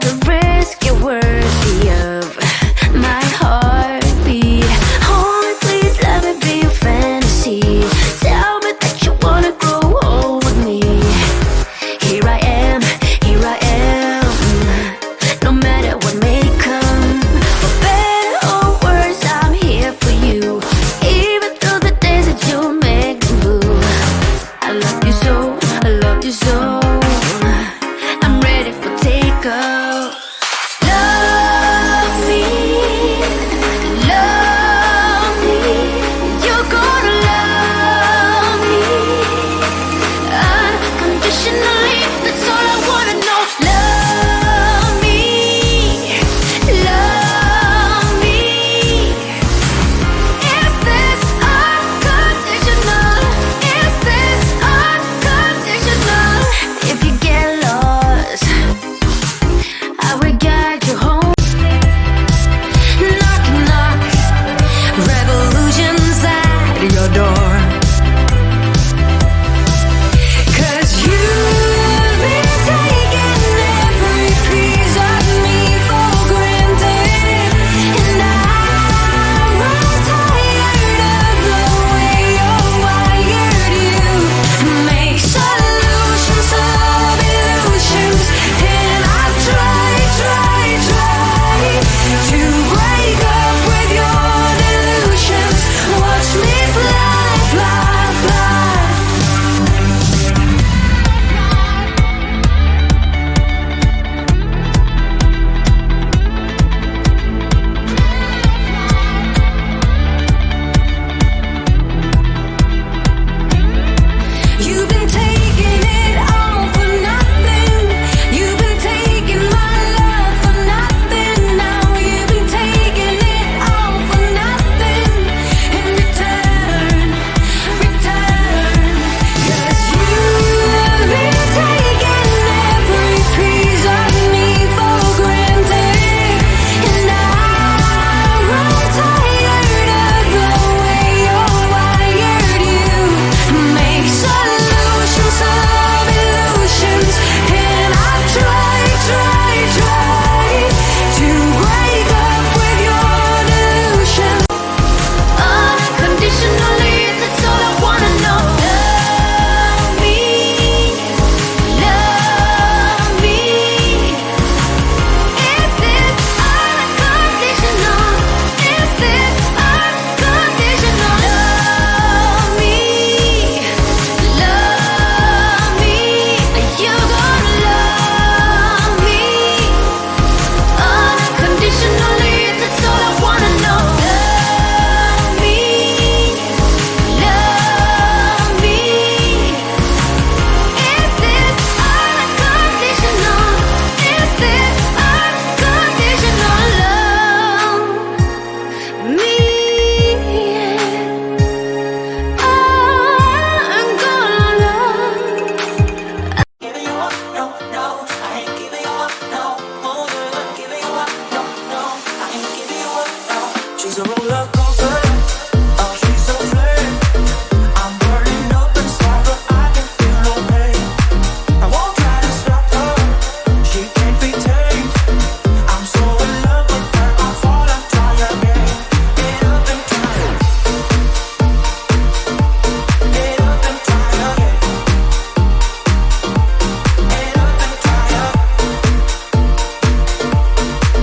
the risk you're worthy of my heartbeat. Oh, please let me be your fantasy. Tell me that you wanna grow old with me. Here I am, here I am. No matter what may come, for better or worse, I'm here for you. Even through the days that you make me blue. I love you so, I love you so. I'm ready for takeoff. Love me, love me. You're gonna love me unconditionally. That's all I wanna know. Love me, love me. Is this unconditional? Is this unconditional? If you get lost, I will guide you home. Knock, knock, revolutions at your door. 'Cause you've been taking every piece of me for granted, and I'm tired of the way you're wired. You make solutions of illusions, and I've tried to break up with your delusions. Watch me fly, fly, fly. You've been taking it all for nothing. You've been taking my love for nothing. Now you've been taking it all for nothing. In return, return. 'Cause you've been taking every piece of me for granted, and I'm tired of the way you're wired. You make solutions of illusions, and I've tried to break up with your delusions. Unconditionally, that's all I wanna know. Love me, love me. Is this unconditional? Is this unconditional? Love me, love me. You're gonna love me unconditionally. That's all I wanna know. Love me, love me. Is this unconditional? Is this unconditional love? Me, I'm gonna love. Giving you up, no, no, I ain't giving you up, no. Oh, you're not giving you up, no, no, I ain't giving you up, no. She's a roller coaster, oh, she's so flame. I'm burning up inside, but I can feel no pain. I won't try to stop her, she can't be tamed. I'm so in love with her, I fall and try again. Get up and try, get up and try again. Get up and try again.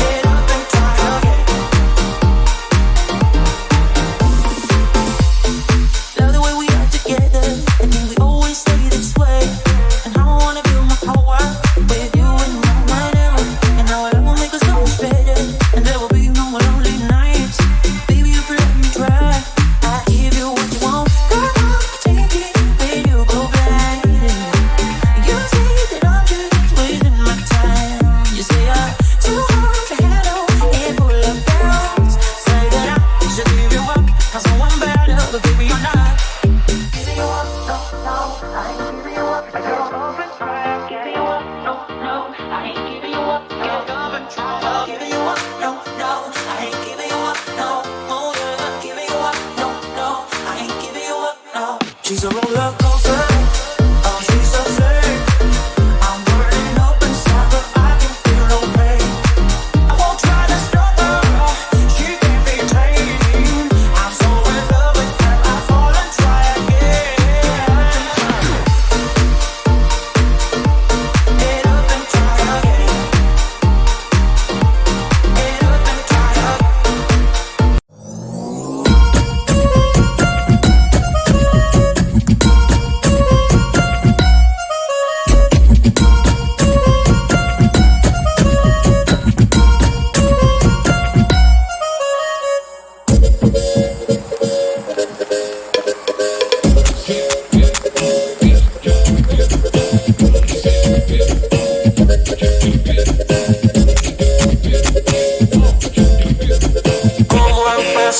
Get up and try again.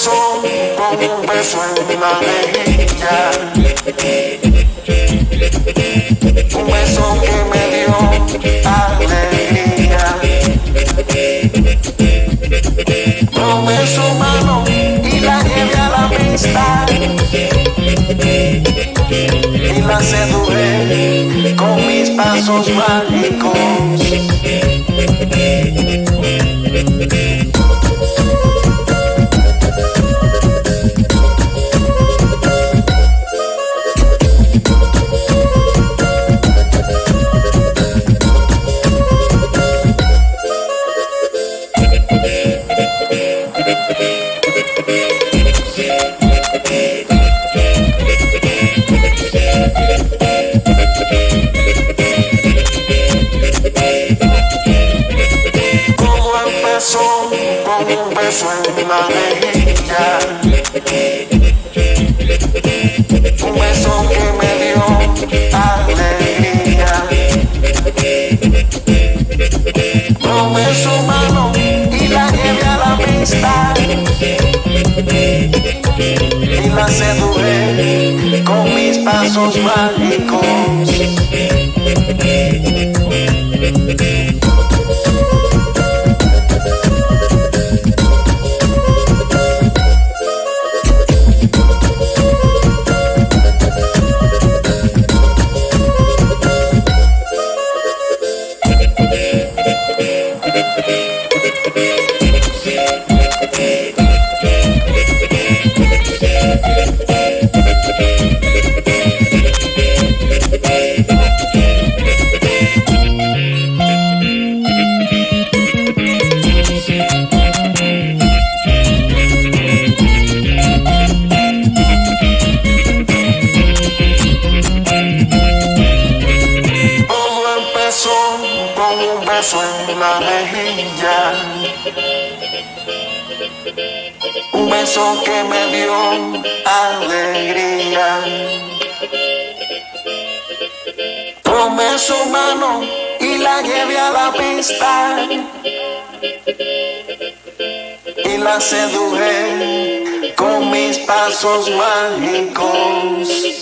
empezó con un beso en la mejilla, un beso que me dio alegría. Tomé su mano y la llevé a la pista y la seduje con mis pasos mágicos. Con un beso en la mejilla, un beso que me dio alegría. Tomé su mano y la llevé a la pista y la seduje con mis pasos mágicos. Con un beso en la mejilla, un beso que me dio alegría. Tomé su mano y la llevé a la pista y la seduje con mis pasos mágicos.